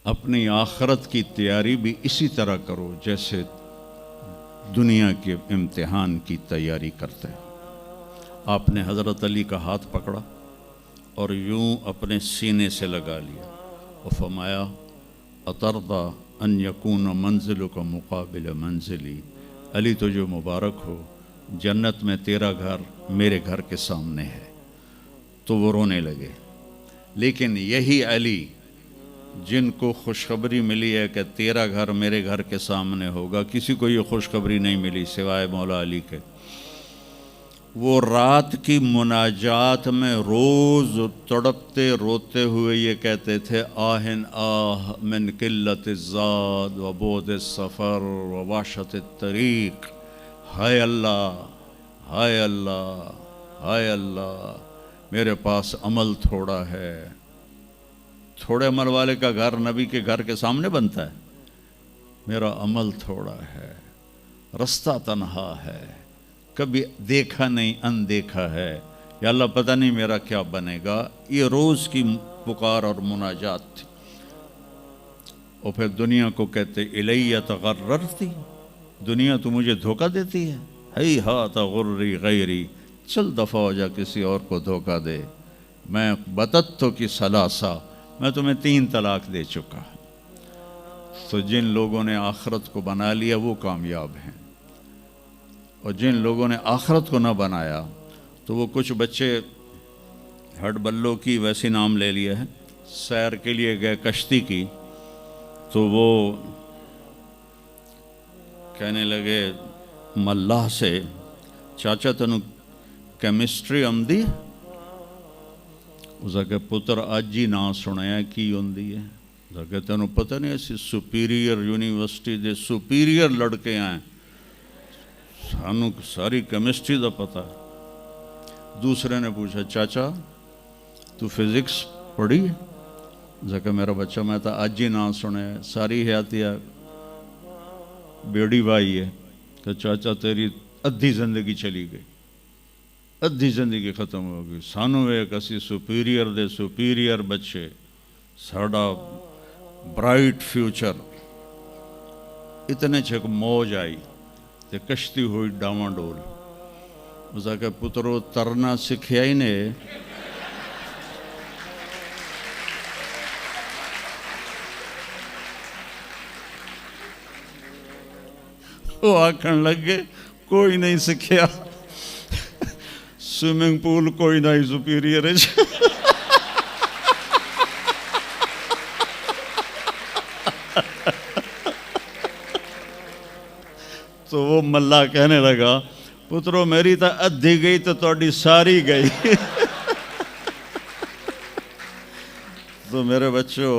اپنی آخرت کی تیاری بھی اسی طرح کرو جیسے دنیا کے امتحان کی تیاری کرتے ہیں۔ آپ نے حضرت علی کا ہاتھ پکڑا اور یوں اپنے سینے سے لگا لیا اور فرمایا اترضی ان یکون منزلک مقابل منزلی، علی تجھے مبارک ہو، جنت میں تیرا گھر میرے گھر کے سامنے ہے۔ تو وہ رونے لگے۔ لیکن یہی علی جن کو خوشخبری ملی ہے کہ تیرا گھر میرے گھر کے سامنے ہوگا، کسی کو یہ خوشخبری نہیں ملی سوائے مولا علی کے، وہ رات کی مناجات میں روز تڑپتے روتے ہوئے یہ کہتے تھے آہن آہ من قلت الزاد و بعد السفر و وحشت الطریق، ہائے اللہ، ہائے اللہ، ہائے اللہ، میرے پاس عمل تھوڑا ہے۔ تھوڑے عمل والے کا گھر نبی کے گھر کے سامنے بنتا ہے؟ میرا عمل تھوڑا ہے، رستہ تنہا ہے، کبھی دیکھا نہیں اندیکھا ہے، یا اللہ پتہ نہیں میرا کیا بنے گا۔ یہ روز کی پکار اور مناجات تھی۔ اور پھر دنیا کو کہتے الیہ تغررتی، دنیا تو مجھے دھوکہ دیتی ہے، ہی ہاتھ غری غیری، چل دفعہ ہو جا کسی اور کو دھوکہ دے، میں بتتو کی ثلاثہ، میں تمہیں 3 طلاق دے چکا۔ تو جن لوگوں نے آخرت کو بنا لیا وہ کامیاب ہیں، اور جن لوگوں نے آخرت کو نہ بنایا تو وہ کچھ بچے ہڈ بلوں کی ویسی نام لے لیا ہے، سیر کے لیے گئے کشتی کی، تو وہ کہنے لگے ملاح سے چاچا تنو کیمسٹری آمدی؟ اس کہ پتر اج ہی نہ سنیا کی ہوندی ہے؟ اس کہ تینوں پتہ نہیں ایسی سپیریئر یونیورسٹی دے سپیریئر لڑکے ہیں، سانو ساری کیمسٹری دا پتہ ہے۔ دوسرے نے پوچھا چاچا تو فزکس پڑھی؟ کہ میرا بچہ میں تو اج ہی نہ سنے، ساری حیاتیہ بیڑی بائی ہے۔ کہ چاچا تیری ادھی زندگی چلی گئی، ادھی زندگی ختم ہو گئی، سانو ایک اسی سپیریئر دے سپیریئر بچے، ساڑا برائٹ فیوچر۔ اتنے چھک موج آئی تے کشتی ہوئی ڈاواں ڈول۔ اس کہ پترو ترنا سکھیا ہی نے، وہ آکھن لگے کوئی نہیں سکھیا، سوئمنگ پول کوئی نہیں سپیریئر ہے۔ تو وہ ملا کہنے لگا پترو میری تو ادھی گئی تو تہاڈی ساری گئی۔ تو میرے بچوں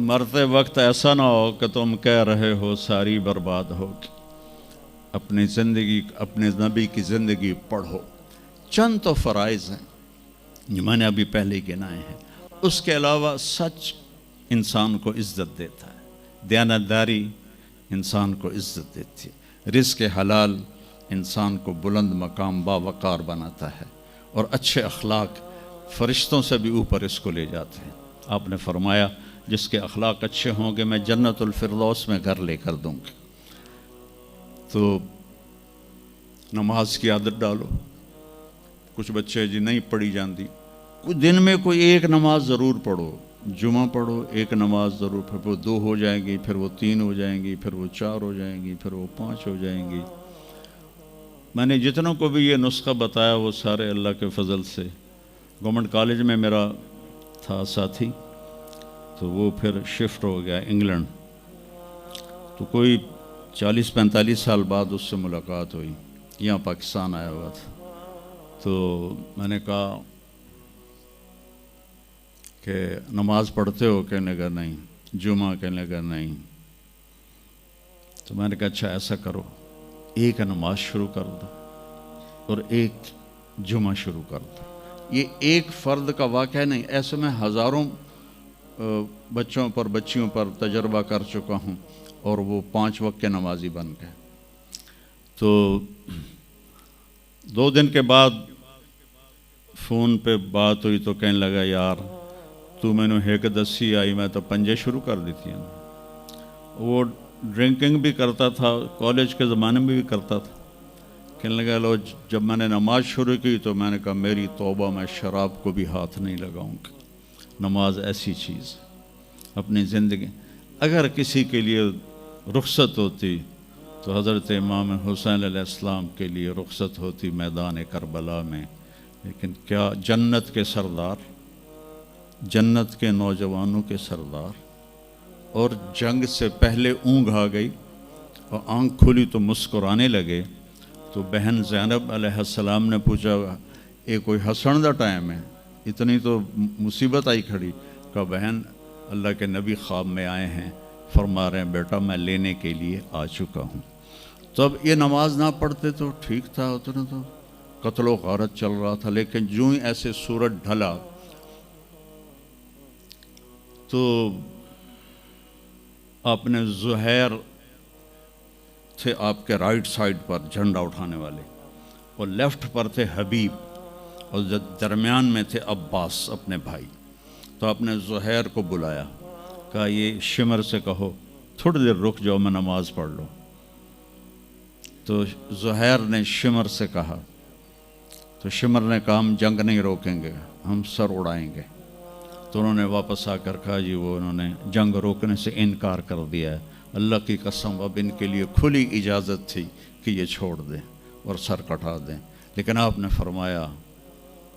مرتے وقت ایسا نہ ہو کہ تم کہہ رہے ہو ساری برباد ہوگی۔ اپنی زندگی، اپنے نبی کی زندگی پڑھو۔ چند تو فرائض ہیں جو میں نے ابھی پہلے گنائے ہیں، اس کے علاوہ سچ انسان کو عزت دیتا ہے، دیانتداری انسان کو عزت دیتی ہے، رزق حلال انسان کو بلند مقام باوقار بناتا ہے، اور اچھے اخلاق فرشتوں سے بھی اوپر اس کو لے جاتے ہیں۔ آپ نے فرمایا جس کے اخلاق اچھے ہوں گے میں جنت الفردوس میں گھر لے کر دوں گا۔ تو نماز کی عادت ڈالو۔ کچھ بچے جی نہیں پڑھی جاندی، کچھ دن میں کوئی ایک نماز ضرور پڑھو، جمعہ پڑھو، ایک نماز ضرور، پھر وہ 2 ہو جائیں گی، پھر وہ 3 ہو جائیں گی، پھر وہ 4 ہو جائیں گی، پھر وہ 5 ہو جائیں گی۔ میں نے جتنوں کو بھی یہ نسخہ بتایا وہ سارے اللہ کے فضل سے، گورنمنٹ کالج میں میرا تھا ساتھی، تو وہ پھر شفٹ ہو گیا انگلینڈ، تو کوئی 40-45 سال بعد اس سے ملاقات ہوئی، یہاں پاکستان آیا ہوا تھا۔ تو میں نے کہا کہ نماز پڑھتے ہو؟ کہنے لگا نہیں۔ جمعہ؟ کہنے لگا نہیں۔ تو میں نے کہا اچھا ایسا کرو، ایک نماز شروع کر دو اور ایک جمعہ شروع کر دو۔ یہ ایک فرد کا واقعہ نہیں، ایسے میں ہزاروں بچوں پر بچیوں پر تجربہ کر چکا ہوں، اور وہ 5 وقت کے نمازی بن گئے۔ تو 2 دن کے بعد فون پہ بات ہوئی تو کہنے لگا یار تو مینو ایک دسی آئی میں تو پنجے شروع کر دیتی ہیں. وہ ڈرنکنگ بھی کرتا تھا, کالج کے زمانے میں بھی کرتا تھا. کہنے لگا لو جب میں نے نماز شروع کی تو میں نے کہا میری توبہ, میں شراب کو بھی ہاتھ نہیں لگاؤں گا. نماز ایسی چیز اپنی زندگی, اگر کسی کے لیے رخصت ہوتی تو حضرت امام حسین علیہ السلام کے لیے رخصت ہوتی میدان کربلا میں. لیکن کیا جنت کے سردار, جنت کے نوجوانوں کے سردار, اور جنگ سے پہلے اونگ آ گئی اور آنکھ کھلی تو مسکرانے لگے. تو بہن زینب علیہ السلام نے پوچھا یہ کوئی ہسن دا ٹائم ہے, اتنی تو مصیبت آئی کھڑی. کہا بہن اللہ کے نبی خواب میں آئے ہیں, فرما رہے ہیں بیٹا میں لینے کے لیے آ چکا ہوں. تو اب یہ نماز نہ پڑھتے تو ٹھیک تھا, اتنا تو قتل و غارت چل رہا تھا. لیکن جو ہی ایسے سورج ڈھلا تو آپ نے زہیر تھے آپ کے رائٹ سائڈ پر جھنڈا اٹھانے والے, اور لیفٹ پر تھے حبیب, اور درمیان میں تھے عباس اپنے بھائی. تو آپ نے زہیر کو بلایا, کہا یہ شمر سے کہو تھوڑی دیر رک جاؤ میں نماز پڑھ لوں. تو زہیر نے شمر سے کہا, تو شمر نے کہا ہم جنگ نہیں روکیں گے, ہم سر اڑائیں گے. تو انہوں نے واپس آ کر کہا جی وہ انہوں نے جنگ روکنے سے انکار کر دیا ہے, اللہ کی قسم اب ان کے لیے کھلی اجازت تھی کہ یہ چھوڑ دیں اور سر کٹا دیں. لیکن آپ نے فرمایا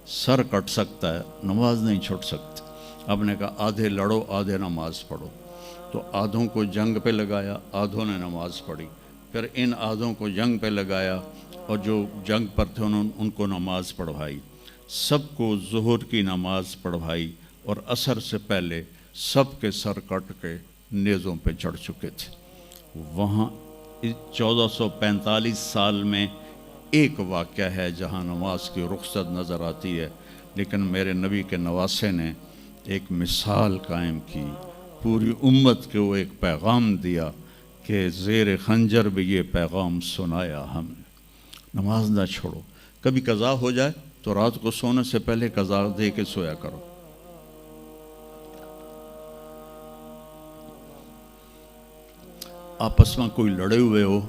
سر کٹ سکتا ہے, نماز نہیں چھوڑ سکتی. آپ نے کہا آدھے لڑو آدھے نماز پڑھو. تو آدھوں کو جنگ پہ لگایا, آدھوں نے نماز پڑھی. پھر ان آدھوں کو جنگ پہ لگایا اور جو جنگ پر تھے ان کو نماز پڑھوائی. سب کو ظہر کی نماز پڑھوائی, اور عصر سے پہلے سب کے سر کٹ کے نیزوں پہ چڑھ چکے تھے. وہاں 1445 سال میں ایک واقعہ ہے جہاں نماز کی رخصت نظر آتی ہے. لیکن میرے نبی کے نواسے نے ایک مثال قائم کی, پوری امت کو ایک پیغام دیا کہ زیر خنجر بھی یہ پیغام سنایا ہم نے, نماز نہ چھوڑو. کبھی قضا ہو جائے تو رات کو سونے سے پہلے قضا دے کے سویا کرو. آپس میں کوئی لڑے ہوئے ہو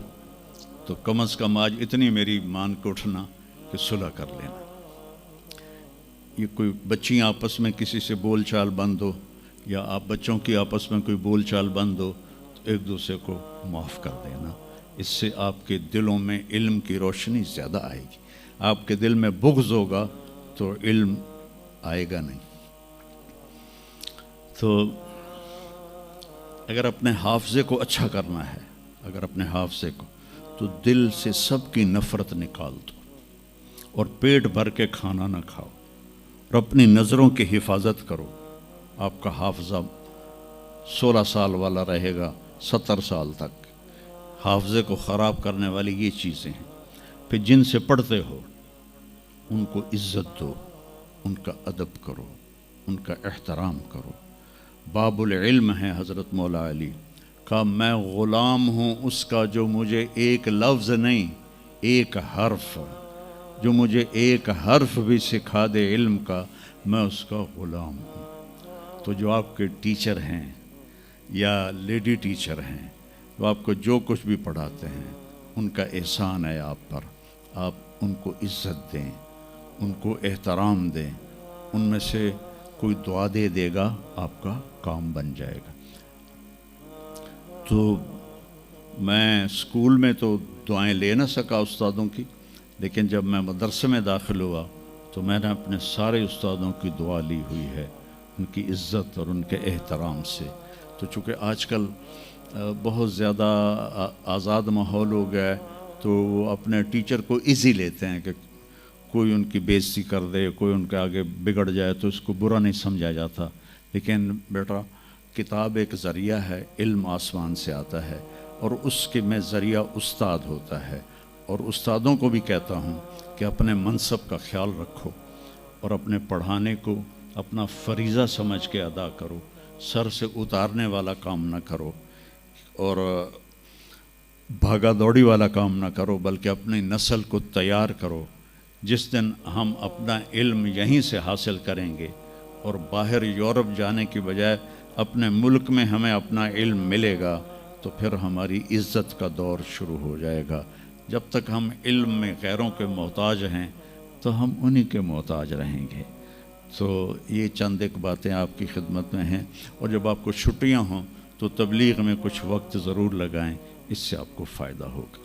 تو کم از کم آج اتنی میری مان کے اٹھنا کہ صلح کر لینا. یہ کوئی بچیاں آپس میں کسی سے بول چال بند ہو, یا آپ بچوں کی آپس میں کوئی بول چال بند ہو, تو ایک دوسرے کو معاف کر دینا. اس سے آپ کے دلوں میں علم کی روشنی زیادہ آئے گی. آپ کے دل میں بغض ہوگا تو علم آئے گا نہیں. تو اگر اپنے حافظے کو اچھا کرنا ہے, اگر اپنے حافظے کو, تو دل سے سب کی نفرت نکال دو, اور پیٹ بھر کے کھانا نہ کھاؤ, اور اپنی نظروں کی حفاظت کرو. آپ کا حافظہ 16 سال والا رہے گا 70 سال تک. حافظے کو خراب کرنے والی یہ چیزیں ہیں. پھر جن سے پڑھتے ہو ان کو عزت دو, ان کا ادب کرو, ان کا احترام کرو. باب العلم ہے حضرت مولا علی کا, میں غلام ہوں اس کا جو مجھے ایک لفظ نہیں ایک حرف, جو مجھے ایک حرف بھی سکھا دے علم کا, میں اس کا غلام ہوں. تو جو آپ کے ٹیچر ہیں یا لیڈی ٹیچر ہیں, وہ آپ کو جو کچھ بھی پڑھاتے ہیں, ان کا احسان ہے آپ پر. آپ ان کو عزت دیں, ان کو احترام دیں. ان میں سے کوئی دعا دے دے گا آپ کا کام بن جائے گا. تو میں اسکول میں تو دعائیں لے نہ سکا استادوں کی, لیکن جب میں مدرسے میں داخل ہوا تو میں نے اپنے سارے استادوں کی دعا لی ہوئی ہے, ان کی عزت اور ان کے احترام سے. تو چونکہ آج کل بہت زیادہ آزاد ماحول ہو گیا ہے, تو وہ اپنے ٹیچر کو ایزی لیتے ہیں کہ کوئی ان کی بےعزتی کر دے, کوئی ان کے آگے بگڑ جائے تو اس کو برا نہیں سمجھا جاتا. لیکن بیٹا کتاب ایک ذریعہ ہے, علم آسمان سے آتا ہے, اور اس کے میں ذریعہ استاد ہوتا ہے. اور استادوں کو بھی کہتا ہوں کہ اپنے منصب کا خیال رکھو, اور اپنے پڑھانے کو اپنا فریضہ سمجھ کے ادا کرو. سر سے اتارنے والا کام نہ کرو, اور بھاگا دوڑی والا کام نہ کرو, بلکہ اپنی نسل کو تیار کرو. جس دن ہم اپنا علم یہیں سے حاصل کریں گے, اور باہر یورپ جانے کی بجائے اپنے ملک میں ہمیں اپنا علم ملے گا تو پھر ہماری عزت کا دور شروع ہو جائے گا۔ جب تک ہم علم میں غیروں کے محتاج ہیں تو ہم انہی کے محتاج رہیں گے۔ تو یہ چند ایک باتیں آپ کی خدمت میں ہیں، اور جب آپ کو چھٹیاں ہوں تو تبلیغ میں کچھ وقت ضرور لگائیں، اس سے آپ کو فائدہ ہوگا۔